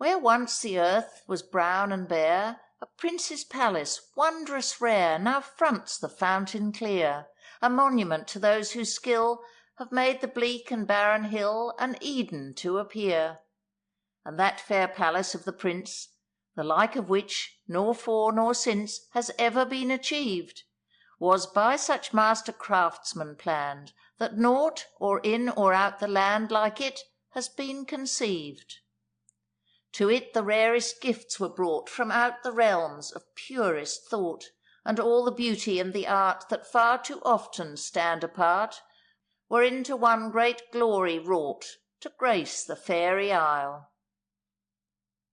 Where once the earth was brown and bare, a prince's palace, wondrous rare, now fronts the fountain clear, a monument to those whose skill have made the bleak and barren hill an Eden to appear. And that fair palace of the prince, the like of which nor fore nor since has ever been achieved, was by such master craftsmen planned, that naught or in or out the land like it has been conceived. To it the rarest gifts were brought from out the realms of purest thought, and all the beauty and the art that far too often stand apart were into one great glory wrought to grace the fairy isle.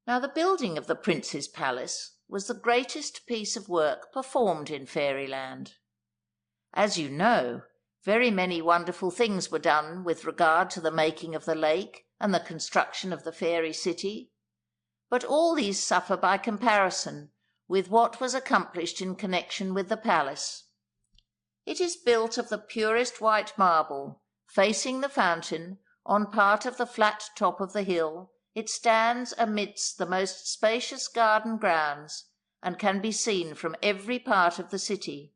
Now the building of the prince's palace was the greatest piece of work performed in fairyland. As you know, very many wonderful things were done with regard to the making of the lake and the construction of the fairy city, but all these suffer by comparison with what was accomplished in connection with the palace. It is built of the purest white marble, facing the fountain, on part of the flat top of the hill. It stands amidst the most spacious garden grounds, and can be seen from every part of the city.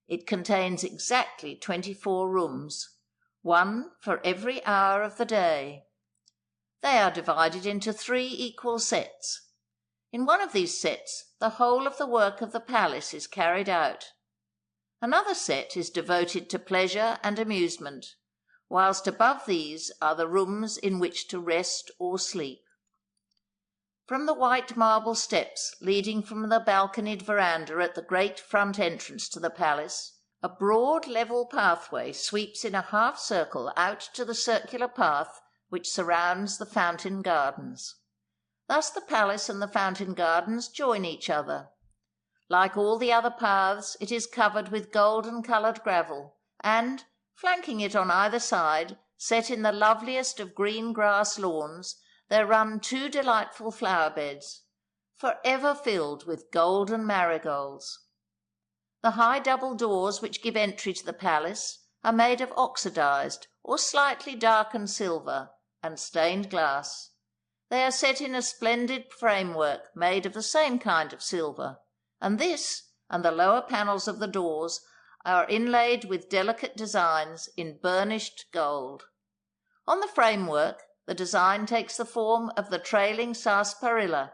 It contains exactly 24 rooms, one for every hour of the day. They are divided into 3 equal sets. In one of these sets the whole of the work of the palace is carried out. Another set is devoted to pleasure and amusement, whilst above these are the rooms in which to rest or sleep. From the white marble steps leading from the balconied veranda at the great front entrance to the palace, a broad level pathway sweeps in a half circle out to the circular path which surrounds the fountain gardens. Thus the palace and the fountain gardens join each other. Like all the other paths, it is covered with golden-coloured gravel, and, flanking it on either side, set in the loveliest of green grass lawns, there run 2 delightful flower beds, for ever filled with golden marigolds. The high double doors which give entry to the palace are made of oxidized or slightly darkened silver and stained glass. They are set in a splendid framework made of the same kind of silver, and this and the lower panels of the doors are inlaid with delicate designs in burnished gold. On the framework the design takes the form of the trailing sarsaparilla,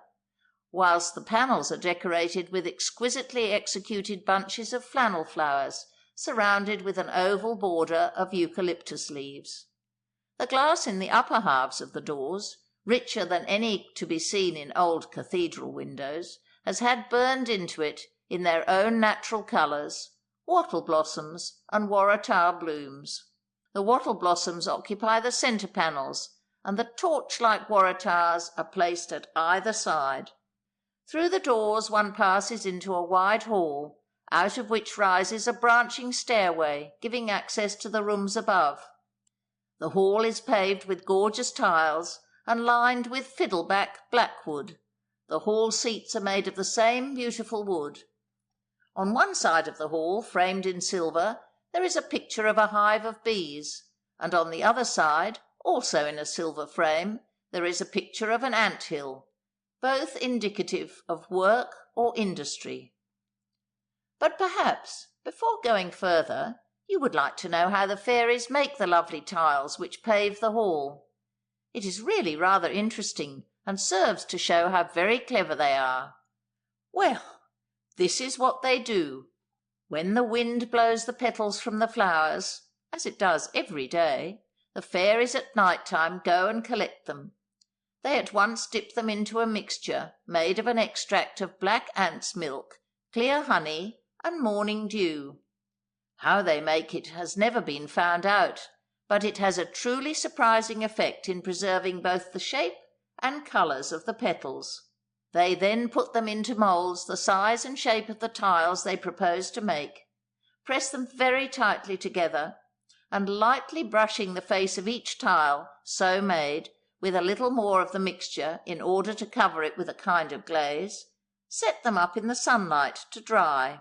whilst the panels are decorated with exquisitely executed bunches of flannel flowers, surrounded with an oval border of eucalyptus leaves. The glass in the upper halves of the doors, richer than any to be seen in old cathedral windows, has had burned into it, in their own natural colours, wattle blossoms and Waratha blooms. The wattle blossoms occupy the centre panels, and the torch-like Warathas are placed at either side. Through the doors one passes into a wide hall, out of which rises a branching stairway giving access to the rooms above. The hall is paved with gorgeous tiles and lined with fiddleback blackwood. The hall seats are made of the same beautiful wood. On one side of the hall, framed in silver, there is a picture of a hive of bees, and on the other side, also in a silver frame, there is a picture of an ant-hill, both indicative of work or industry. But perhaps, before going further, you would like to know how the fairies make the lovely tiles which pave the hall. It is really rather interesting, and serves to show how very clever they are. Well, this is what they do. When the wind blows the petals from the flowers, as it does every day, the fairies at night time go and collect them. They at once dip them into a mixture made of an extract of black ants' milk, clear honey, and morning dew. How they make it has never been found out, but it has a truly surprising effect in preserving both the shape and colours of the petals. They then put them into moulds the size and shape of the tiles they propose to make, press them very tightly together, and lightly brushing the face of each tile so made with a little more of the mixture in order to cover it with a kind of glaze, set them up in the sunlight to dry.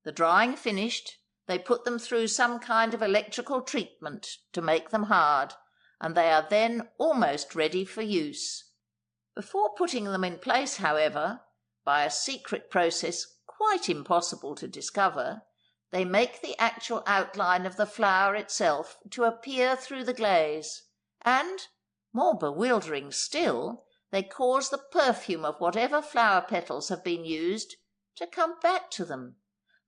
The drying finished, they put them through some kind of electrical treatment to make them hard, and they are then almost ready for use. Before putting them in place, however, by a secret process quite impossible to discover, they make the actual outline of the flower itself to appear through the glaze, and, more bewildering still, they cause the perfume of whatever flower petals have been used to come back to them.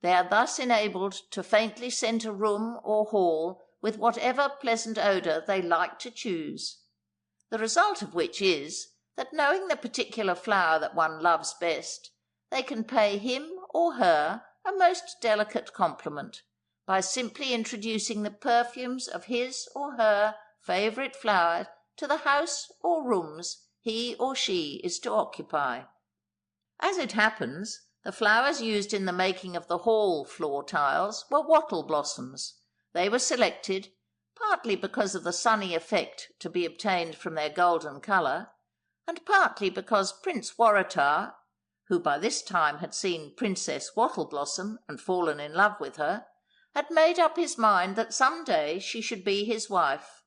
They are thus enabled to faintly scent a room or hall with whatever pleasant odour they like to choose. The result of which is, that knowing the particular flower that one loves best, they can pay him or her a most delicate compliment, by simply introducing the perfumes of his or her favourite flower to the house or rooms he or she is to occupy. As it happens, the flowers used in the making of the hall floor tiles were wattle blossoms. They were selected, partly because of the sunny effect to be obtained from their golden colour, and partly because Prince Waratha, who by this time had seen Princess Wattle Blossom and fallen in love with her, had made up his mind that some day she should be his wife.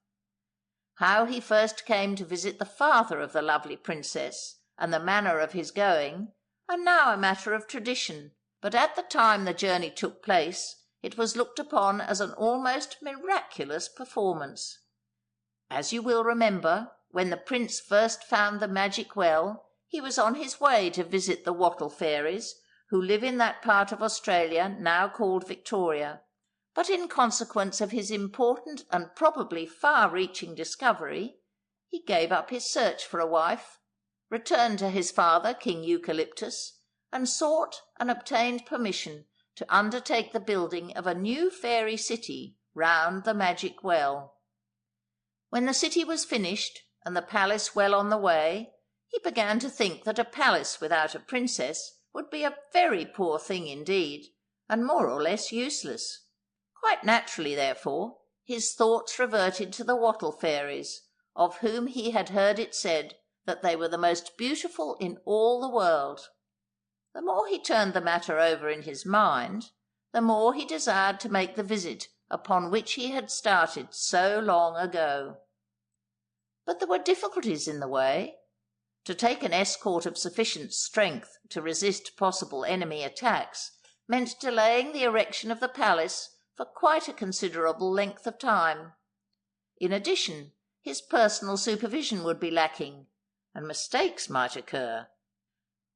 How he first came to visit the father of the lovely princess, and the manner of his going, are now a matter of tradition, but at the time the journey took place, it was looked upon as an almost miraculous performance. As you will remember, when the prince first found the magic well, he was on his way to visit the wattle fairies, who live in that part of Australia now called Victoria, but in consequence of his important and probably far-reaching discovery, he gave up his search for a wife, returned to his father, King Eucalyptus, and sought and obtained permission to undertake the building of a new fairy city round the magic well. When the city was finished, and the palace well on the way, he began to think that a palace without a princess would be a very poor thing indeed, and more or less useless. Quite naturally, therefore, his thoughts reverted to the wattle fairies, of whom he had heard it said that they were the most beautiful in all the world. The more he turned the matter over in his mind, the more he desired to make the visit upon which he had started so long ago. But there were difficulties in the way. To take an escort of sufficient strength to resist possible enemy attacks meant delaying the erection of the palace for quite a considerable length of time. In addition, his personal supervision would be lacking, and mistakes might occur.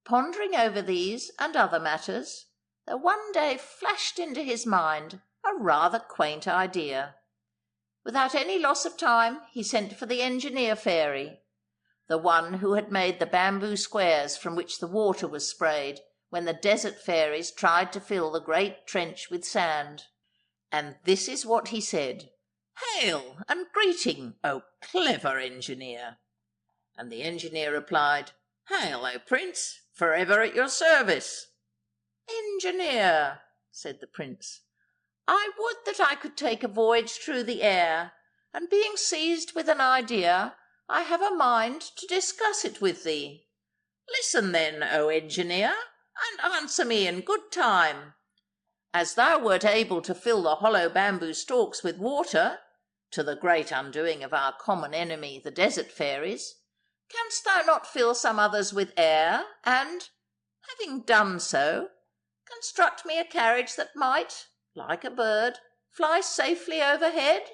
Pondering over these and other matters, there one day flashed into his mind a rather quaint idea. Without any loss of time, he sent for the engineer fairy, the one who had made the bamboo squares from which the water was sprayed when the desert fairies tried to fill the great trench with sand. And this is what he said: "Hail and greeting, O clever engineer!" And the engineer replied, "Hail, O prince, forever at your service." "Engineer," said the prince, "I would that I could take a voyage through the air, and being seized with an idea, I have a mind to discuss it with thee. Listen then, O engineer, and answer me in good time. As thou wert able to fill the hollow bamboo stalks with water, to the great undoing of our common enemy the desert fairies, canst thou not fill some others with air, and, having done so, construct me a carriage that might, like a bird, fly safely overhead?"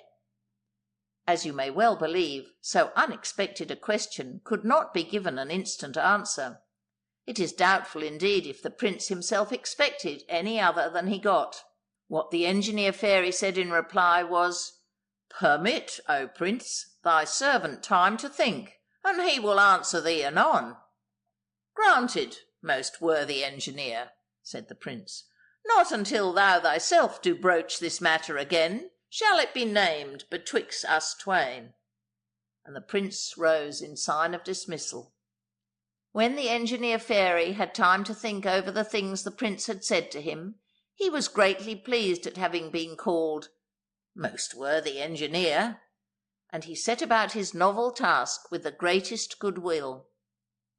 As you may well believe, so unexpected a question could not be given an instant answer. It is doubtful indeed if the prince himself expected any other than he got. What the engineer fairy said in reply was, "Permit, O prince, thy servant time to think, and he will answer thee anon." "Granted, most worthy engineer," said the prince. "Not until thou thyself do broach this matter again shall it be named betwixt us twain." And the prince rose in sign of dismissal. When the engineer fairy had time to think over the things the prince had said to him, he was greatly pleased at having been called "most worthy engineer," and he set about his novel task with the greatest goodwill.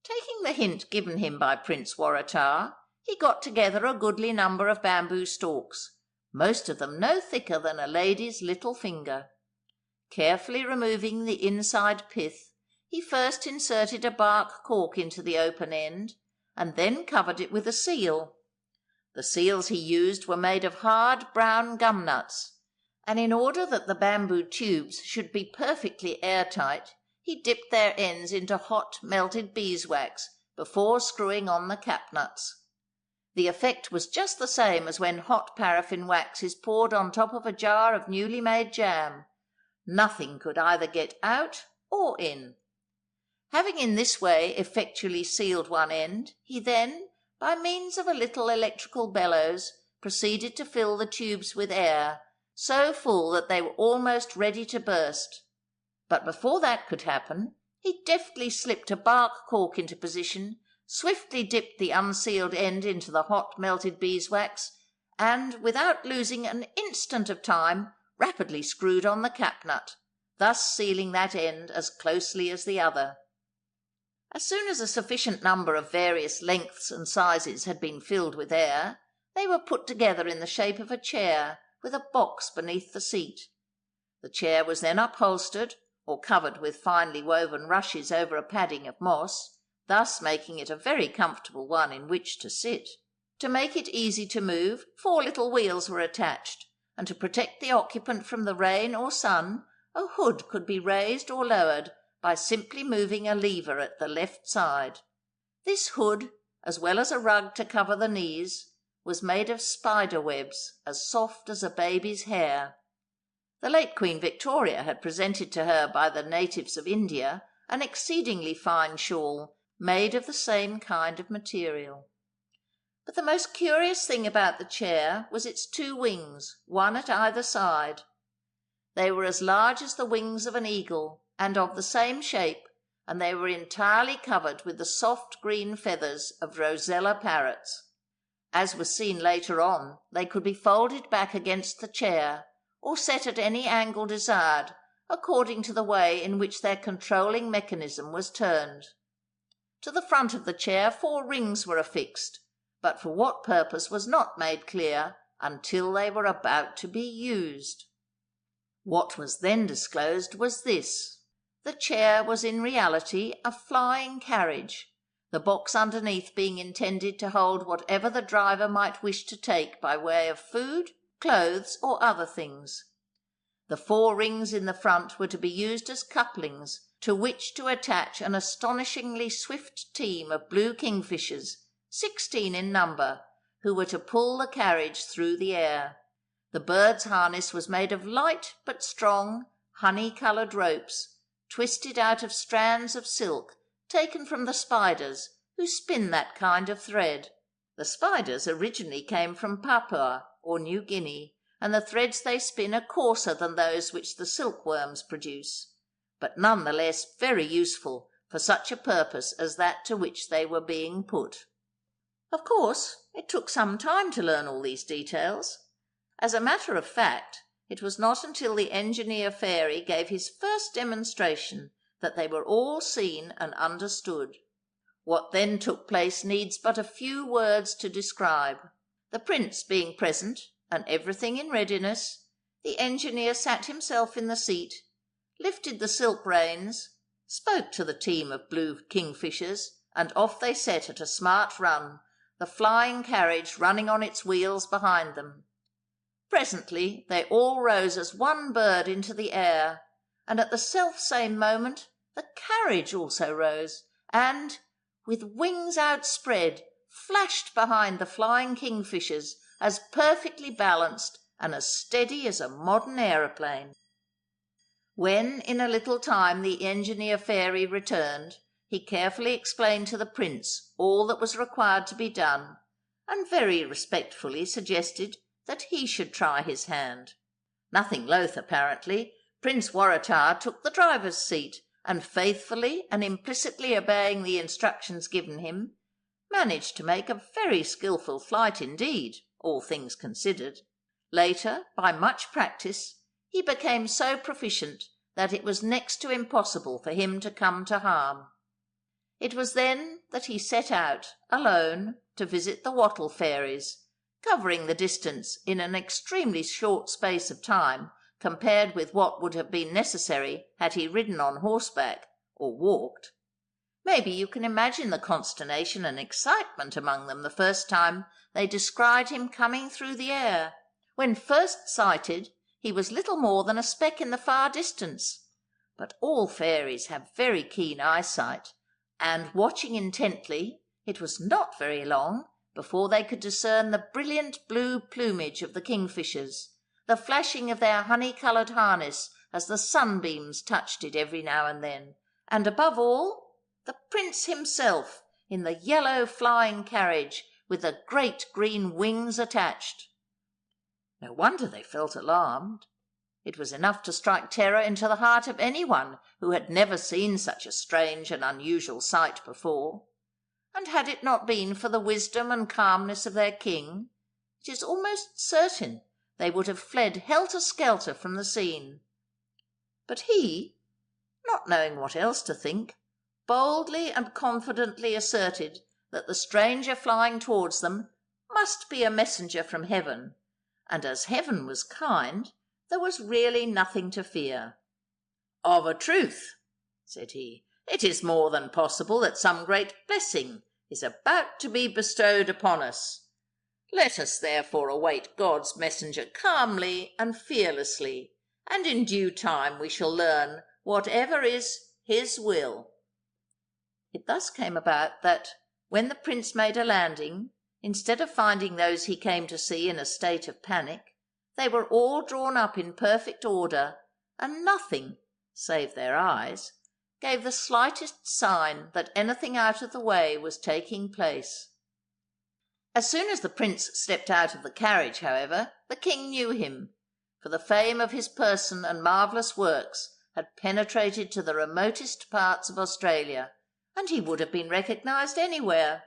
Taking the hint given him by Prince Waratha, he got together a goodly number of bamboo stalks, most of them no thicker than a lady's little finger. Carefully removing the inside pith, he first inserted a bark cork into the open end, and then covered it with a seal. The seals he used were made of hard brown gum nuts, and in order that the bamboo tubes should be perfectly airtight, he dipped their ends into hot melted beeswax before screwing on the cap nuts. The effect was just the same as when hot paraffin wax is poured on top of a jar of newly made jam. Nothing could either get out or in. Having in this way effectually sealed one end, he then, by means of a little electrical bellows, proceeded to fill the tubes with air, so full that they were almost ready to burst. But before that could happen, he deftly slipped a bark cork into position, swiftly dipped the unsealed end into the hot melted beeswax, and, without losing an instant of time, rapidly screwed on the cap nut, thus sealing that end as closely as the other. As soon as a sufficient number of various lengths and sizes had been filled with air, they were put together in the shape of a chair, with a box beneath the seat. The chair was then upholstered, or covered with finely woven rushes over a padding of moss, thus making it a very comfortable one in which to sit. To make it easy to move, 4 little wheels were attached, and to protect the occupant from the rain or sun, a hood could be raised or lowered by simply moving a lever at the left side. This hood, as well as a rug to cover the knees, was made of spider webs as soft as a baby's hair. The late Queen Victoria had presented to her by the natives of India an exceedingly fine shawl made of the same kind of material. But the most curious thing about the chair was its 2 wings, one at either side. They were as large as the wings of an eagle, and of the same shape, and they were entirely covered with the soft green feathers of rosella parrots. As was seen later on, they could be folded back against the chair, or set at any angle desired, according to the way in which their controlling mechanism was turned. To the front of the chair 4 rings were affixed, but for what purpose was not made clear until they were about to be used. What was then disclosed was this: the chair was in reality a flying carriage, the box underneath being intended to hold whatever the driver might wish to take by way of food, clothes, or other things. The 4 rings in the front were to be used as couplings, to which to attach an astonishingly swift team of blue kingfishers, 16 in number, who were to pull the carriage through the air. The bird's harness was made of light but strong, honey-coloured ropes, twisted out of strands of silk taken from the spiders, who spin that kind of thread. The spiders originally came from Papua, or New Guinea, and the threads they spin are coarser than those which the silkworms produce, but none the less very useful for such a purpose as that to which they were being put. Of course, it took some time to learn all these details. As a matter of fact, it was not until the engineer fairy gave his first demonstration that they were all seen and understood. What then took place needs but a few words to describe. The prince being present, and everything in readiness, the engineer sat himself in the seat, lifted the silk reins, spoke to the team of blue kingfishers, and off they set at a smart run, the flying carriage running on its wheels behind them. Presently they all rose as one bird into the air, and at the self-same moment the carriage also rose, and, with wings outspread, flashed behind the flying kingfishers, as perfectly balanced and as steady as a modern aeroplane. When in a little time the engineer fairy returned, he carefully explained to the prince all that was required to be done, and very respectfully suggested that he should try his hand. Nothing loath, apparently, Prince Waratha took the driver's seat, and faithfully and implicitly obeying the instructions given him, managed to make a very skilful flight indeed, all things considered. Later, by much practice, he became so proficient that it was next to impossible for him to come to harm. It was then that he set out, alone, to visit the wattle fairies, covering the distance in an extremely short space of time compared with what would have been necessary had he ridden on horseback, or walked. Maybe you can imagine the consternation and excitement among them the first time they descried him coming through the air. When first sighted, he was little more than a speck in the far distance. But all fairies have very keen eyesight, and watching intently, it was not very long before they could discern the brilliant blue plumage of the kingfishers, the flashing of their honey-coloured harness as the sunbeams touched it every now and then, and above all, the prince himself in the yellow flying carriage with the great green wings attached. No wonder they felt alarmed. It was enough to strike terror into the heart of anyone who had never seen such a strange and unusual sight before. And had it not been for the wisdom and calmness of their king, it is almost certain they would have fled helter-skelter from the scene. But he, not knowing what else to think, boldly and confidently asserted that the stranger flying towards them must be a messenger from heaven, and as heaven was kind, there was really nothing to fear. "Of a truth," said he, "it is more than possible that some great blessing is about to be bestowed upon us. Let us therefore await God's messenger calmly and fearlessly, and in due time we shall learn whatever is his will." It thus came about that, when the prince made a landing, instead of finding those he came to see in a state of panic, they were all drawn up in perfect order, and nothing, save their eyes, gave the slightest sign that anything out of the way was taking place. As soon as the prince stepped out of the carriage, however, the king knew him, for the fame of his person and marvellous works had penetrated to the remotest parts of Australia, and he would have been recognised anywhere.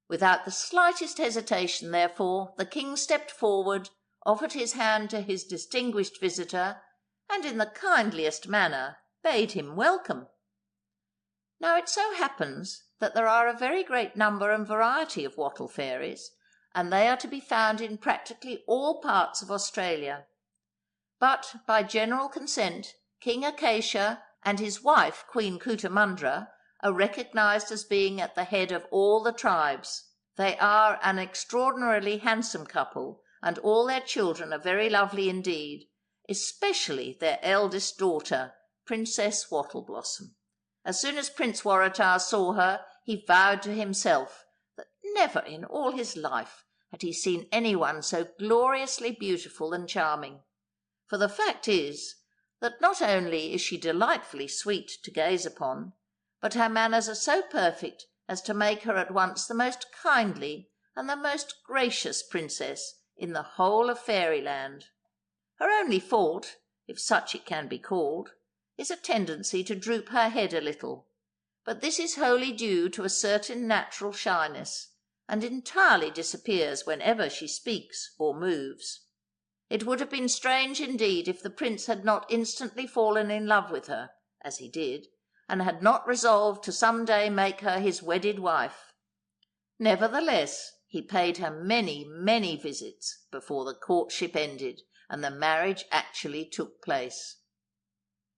Without the slightest hesitation, therefore, the king stepped forward, offered his hand to his distinguished visitor, and in the kindliest manner bade him welcome. Now it so happens that there are a very great number and variety of wattle fairies, and they are to be found in practically all parts of Australia. But by general consent, King Acacia and his wife, Queen Cootamundra, are recognised as being at the head of all the tribes. They are an extraordinarily handsome couple, and all their children are very lovely indeed, especially their eldest daughter, Princess Wattle Blossom. As soon as Prince Waratha saw her, he vowed to himself that never in all his life had he seen anyone so gloriously beautiful and charming. For the fact is, that not only is she delightfully sweet to gaze upon, but her manners are so perfect as to make her at once the most kindly and the most gracious princess in the whole of fairyland. Her only fault, if such it can be called, is a tendency to droop her head a little, but this is wholly due to a certain natural shyness, and entirely disappears whenever she speaks or moves. It would have been strange indeed if the prince had not instantly fallen in love with her, as he did, and had not resolved to some day make her his wedded wife. Nevertheless, he paid her many, many visits before the courtship ended and the marriage actually took place.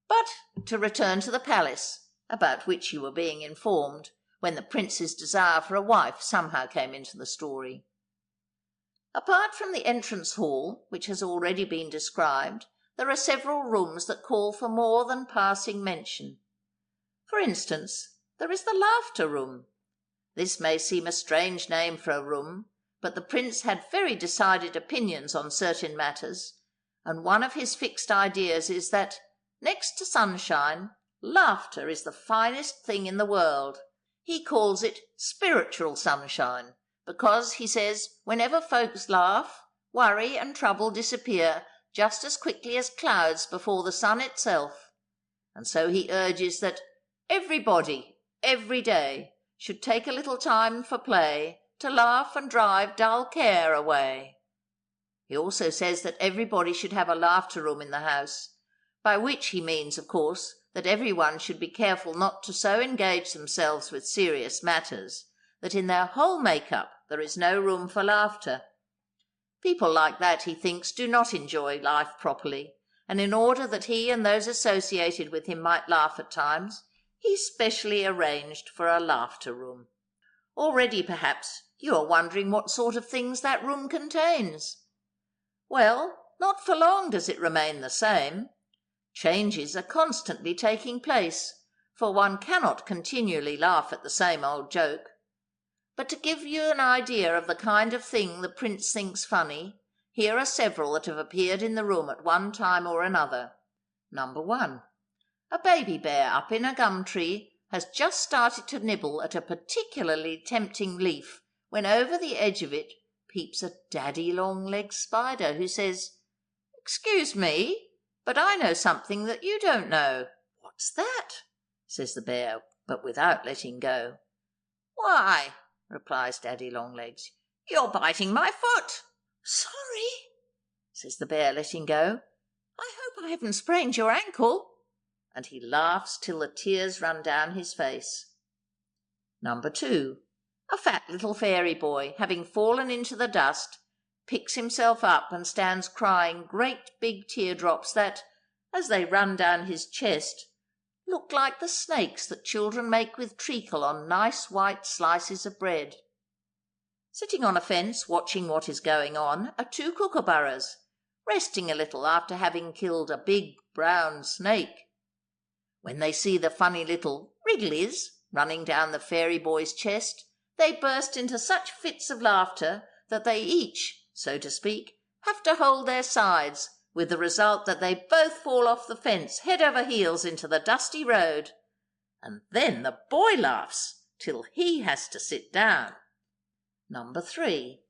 But to return to the palace, about which you were being informed, when the prince's desire for a wife somehow came into the story. Apart from the entrance hall, which has already been described, there are several rooms that call for more than passing mention. For instance, there is the laughter room. This may seem a strange name for a room, but the prince had very decided opinions on certain matters, and one of his fixed ideas is that, next to sunshine, laughter is the finest thing in the world. He calls it spiritual sunshine, because, he says, whenever folks laugh, worry and trouble disappear just as quickly as clouds before the sun itself. And so he urges that everybody, every day, should take a little time for play, to laugh and drive dull care away. He also says that everybody should have a laughter room in the house, by which he means, of course, that everyone should be careful not to so engage themselves with serious matters that in their whole make-up there is no room for laughter. People like that, he thinks, do not enjoy life properly, and in order that he and those associated with him might laugh at times, he specially arranged for a laughter room. Already, perhaps, you are wondering what sort of things that room contains. Well, not for long does it remain the same. Changes are constantly taking place, for one cannot continually laugh at the same old joke. But to give you an idea of the kind of thing the prince thinks funny, here are several that have appeared in the room at one time or another. Number 1. A baby bear up in a gum tree has just started to nibble at a particularly tempting leaf when over the edge of it peeps a daddy-long-legged spider who says, "Excuse me, but I know something that you don't know." "What's that?" says the bear, but without letting go. "Why," replies Daddy-long-legs, "you're biting my foot." "Sorry," says the bear, letting go. "I hope I haven't sprained your ankle." And he laughs till the tears run down his face. Number 2. A fat little fairy boy, having fallen into the dust, picks himself up and stands crying great big teardrops that, as they run down his chest, look like the snakes that children make with treacle on nice white slices of bread. Sitting on a fence watching what is going on are 2 kookaburras, resting a little after having killed a big brown snake. When they see the funny little wrigglies running down the fairy boy's chest, they burst into such fits of laughter that they each, so to speak, have to hold their sides, with the result that they both fall off the fence head over heels into the dusty road. And then the boy laughs till he has to sit down. Number 3.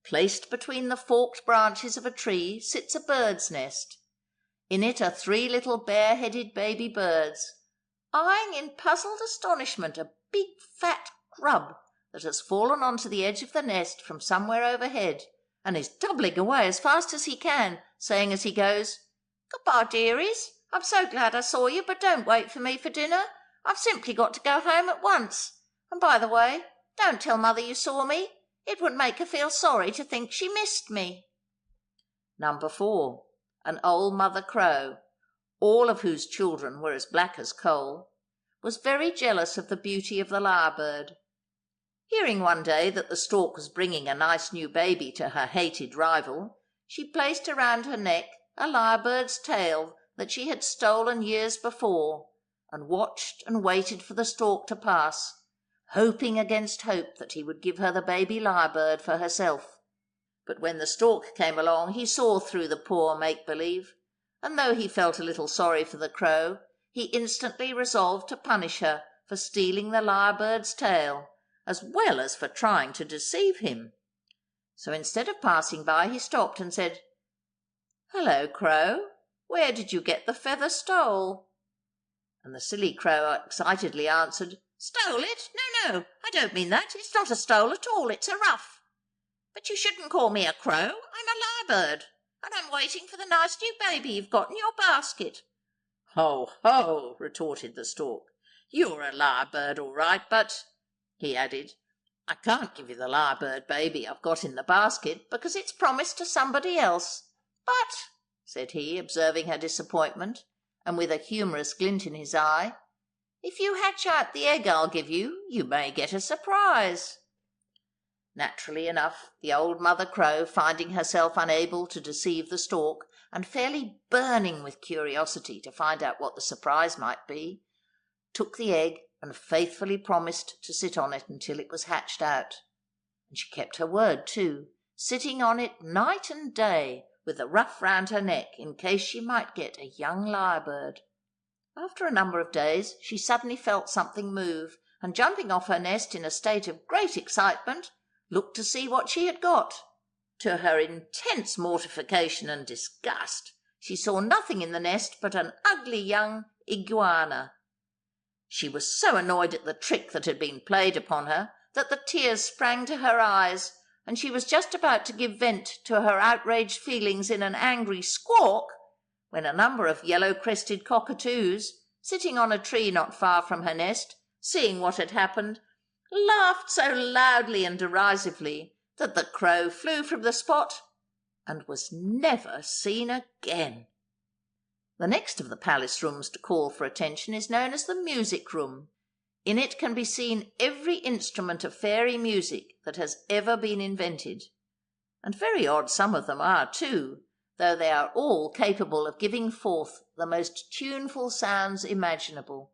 Placed between the forked branches of a tree sits a bird's nest. In it are 3 little bare-headed baby birds, eyeing in puzzled astonishment a big fat grub that has fallen onto the edge of the nest from somewhere overhead, and is doubling away as fast as he can, saying as he goes, "Good-bye, dearies. I'm so glad I saw you, but don't wait for me for dinner. I've simply got to go home at once. And by the way, don't tell mother you saw me. It would make her feel sorry to think she missed me." Number 4. An old mother crow, all of whose children were as black as coal, was very jealous of the beauty of the lyrebird. Hearing one day that the stork was bringing a nice new baby to her hated rival, she placed around her neck a lyrebird's tail that she had stolen years before, and watched and waited for the stork to pass, hoping against hope that he would give her the baby lyrebird for herself. But when the stork came along he saw through the poor make-believe, and though he felt a little sorry for the crow, he instantly resolved to punish her for stealing the lyrebird's tail, as well as for trying to deceive him. So instead of passing by, he stopped and said, "Hello, crow, where did you get the feather stole?" And the silly crow excitedly answered, "Stole it? No, I don't mean that. It's not a stole at all, it's a ruff. But you shouldn't call me a crow. I'm a lyrebird, and I'm waiting for the nice new baby you've got in your basket." "Ho, ho," retorted the stork, "you're a lyrebird all right, but," he added, "I can't give you the lyrebird baby I've got in the basket, because it's promised to somebody else. But," said he, observing her disappointment, and with a humorous glint in his eye, "if you hatch out the egg I'll give you, you may get a surprise." Naturally enough, the old mother crow, finding herself unable to deceive the stork, and fairly burning with curiosity to find out what the surprise might be, took the egg and faithfully promised to sit on it until it was hatched out. And she kept her word too, sitting on it night and day, with a ruff round her neck in case she might get a young lyrebird. After a number of days she suddenly felt something move, and jumping off her nest in a state of great excitement, looked to see what she had got. To her intense mortification and disgust, she saw nothing in the nest but an ugly young iguana. She was so annoyed at the trick that had been played upon her that the tears sprang to her eyes, and she was just about to give vent to her outraged feelings in an angry squawk, when a number of yellow-crested cockatoos, sitting on a tree not far from her nest, seeing what had happened, laughed so loudly and derisively that the crow flew from the spot and was never seen again. The next of the palace rooms to call for attention is known as the music room. In it can be seen every instrument of fairy music that has ever been invented. And very odd some of them are too, though they are all capable of giving forth the most tuneful sounds imaginable.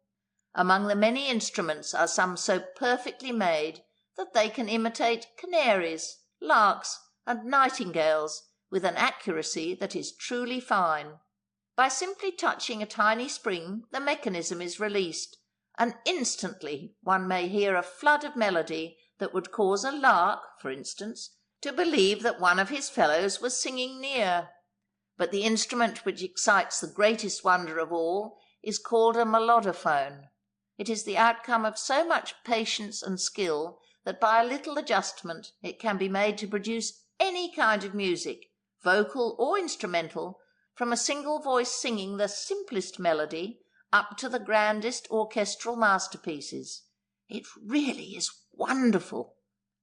Among the many instruments are some so perfectly made that they can imitate canaries, larks, and nightingales with an accuracy that is truly fine. By simply touching a tiny spring, the mechanism is released, and instantly one may hear a flood of melody that would cause a lark, for instance, to believe that one of his fellows was singing near. But the instrument which excites the greatest wonder of all is called a Melodophone. It is the outcome of so much patience and skill that by a little adjustment it can be made to produce any kind of music, vocal or instrumental, from a single voice singing the simplest melody up to the grandest orchestral masterpieces. It really is wonderful.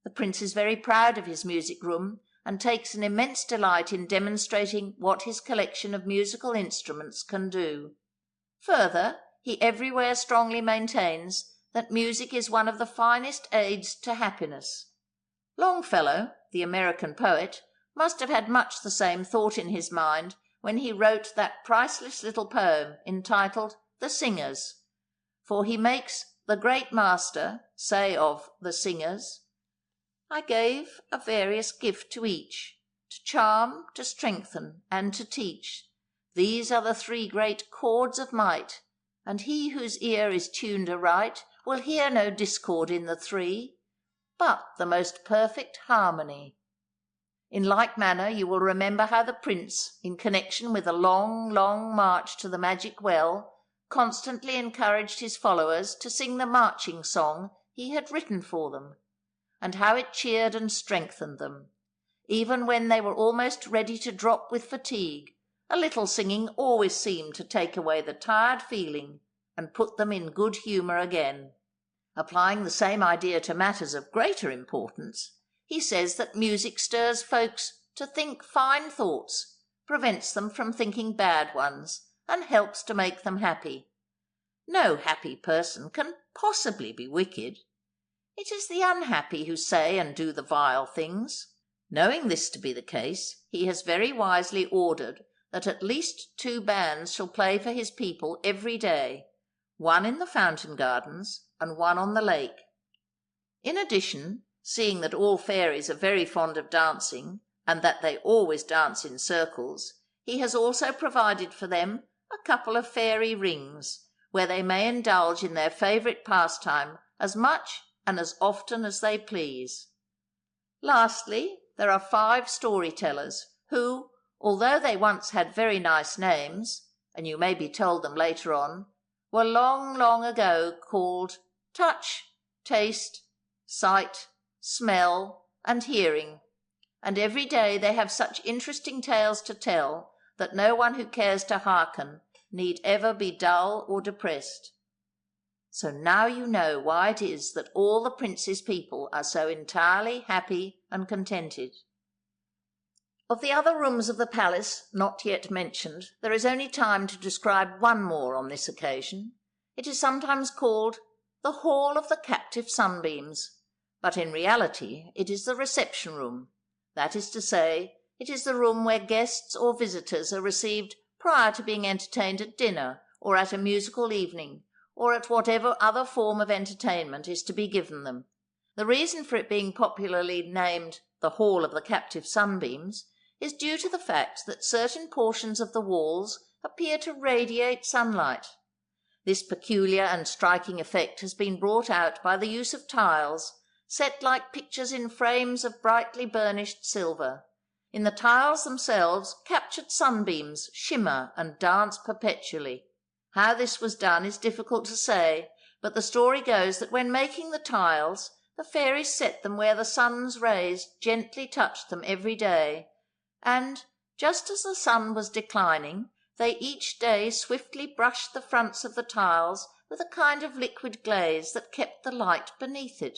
The prince is very proud of his music room and takes an immense delight in demonstrating what his collection of musical instruments can do. Further, he everywhere strongly maintains that music is one of the finest aids to happiness. Longfellow, the American poet, must have had much the same thought in his mind when he wrote that priceless little poem entitled The Singers, for he makes the great master say of the singers, "I gave a various gift to each, to charm, to strengthen, and to teach. These are the three great chords of might, and he whose ear is tuned aright will hear no discord in the three, but the most perfect harmony." In like manner you will remember how the prince, in connection with a long, long march to the magic well, constantly encouraged his followers to sing the marching song he had written for them, and how it cheered and strengthened them. Even when they were almost ready to drop with fatigue, a little singing always seemed to take away the tired feeling and put them in good humour again. Applying the same idea to matters of greater importance, he says that music stirs folks to think fine thoughts, prevents them from thinking bad ones, and helps to make them happy. No happy person can possibly be wicked. It is the unhappy who say and do the vile things. Knowing this to be the case, he has very wisely ordered that at least 2 bands shall play for his people every day, one in the fountain gardens and one on the lake. In addition, seeing that all fairies are very fond of dancing, and that they always dance in circles, he has also provided for them a couple of fairy rings, where they may indulge in their favourite pastime as much and as often as they please. Lastly, there are 5 story-tellers who, although they once had very nice names, and you may be told them later on, were long, long ago called Touch, Taste, Sight, Smell, and Hearing, and every day they have such interesting tales to tell that no one who cares to hearken need ever be dull or depressed. So now you know why it is that all the prince's people are so entirely happy and contented. Of the other rooms of the palace not yet mentioned, there is only time to describe one more on this occasion. It is sometimes called the Hall of the Captive Sunbeams, but in reality it is the reception room. That is to say, it is the room where guests or visitors are received prior to being entertained at dinner or at a musical evening, or at whatever other form of entertainment is to be given them. The reason for it being popularly named the Hall of the Captive Sunbeams is due to the fact that certain portions of the walls appear to radiate sunlight. This peculiar and striking effect has been brought out by the use of tiles, set like pictures in frames of brightly burnished silver. In the tiles themselves, captured sunbeams shimmer and dance perpetually. How this was done is difficult to say, but the story goes that when making the tiles, the fairies set them where the sun's rays gently touched them every day, and, just as the sun was declining, they each day swiftly brushed the fronts of the tiles with a kind of liquid glaze that kept the light beneath it.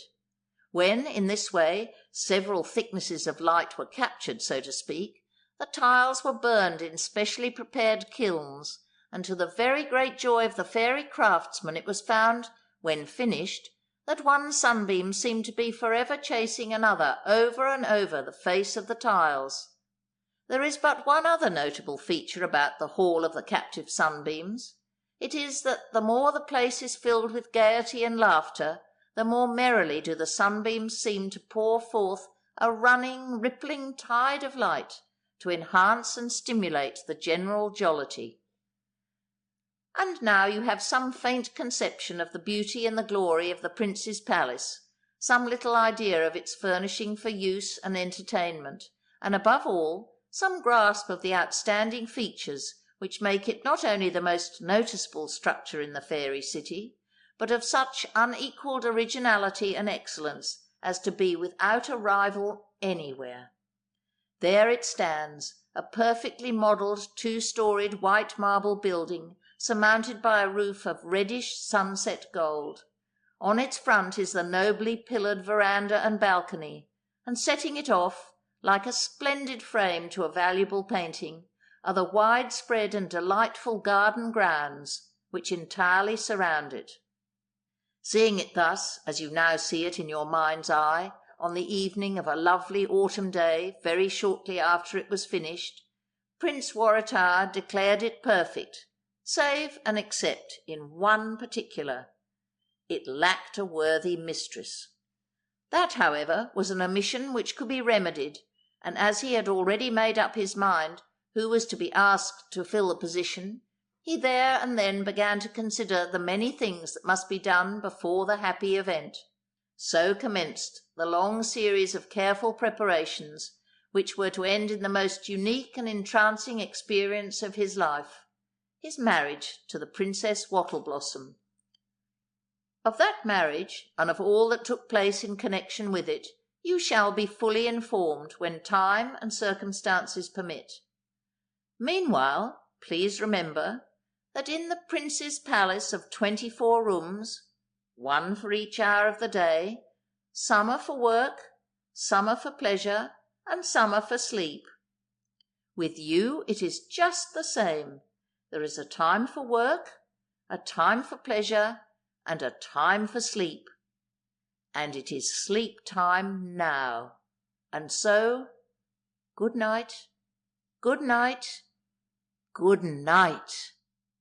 When, in this way, several thicknesses of light were captured, so to speak, the tiles were burned in specially prepared kilns, and to the very great joy of the fairy craftsman it was found, when finished, that one sunbeam seemed to be forever chasing another over and over the face of the tiles. There is but one other notable feature about the Hall of the Captive Sunbeams. It is that the more the place is filled with gaiety and laughter, the more merrily do the sunbeams seem to pour forth a running, rippling tide of light to enhance and stimulate the general jollity. And now you have some faint conception of the beauty and the glory of the prince's palace, some little idea of its furnishing for use and entertainment, and above all, some grasp of the outstanding features which make it not only the most noticeable structure in the fairy city, but of such unequalled originality and excellence as to be without a rival anywhere. There it stands, a perfectly modelled two-storied white marble building, surmounted by a roof of reddish sunset gold. On its front is the nobly pillared verandah and balcony, and setting it off, like a splendid frame to a valuable painting, are the widespread and delightful garden grounds which entirely surround it. Seeing it thus, as you now see it in your mind's eye, on the evening of a lovely autumn day very shortly after it was finished, Prince Waratha declared it perfect, save and except in one particular. It lacked a worthy mistress. That, however, was an omission which could be remedied, and as he had already made up his mind who was to be asked to fill the position, he there and then began to consider the many things that must be done before the happy event. So commenced the long series of careful preparations which were to end in the most unique and entrancing experience of his life, his marriage to the Princess Wattle Blossom. Of that marriage, and of all that took place in connection with it, you shall be fully informed when time and circumstances permit. Meanwhile, please remember that in the prince's palace of 24 rooms, one for each hour of the day, some are for work, some are for pleasure, and some are for sleep. With you it is just the same. There is a time for work, a time for pleasure, and a time for sleep. And it is sleep time now. And so, good night, good night, good night.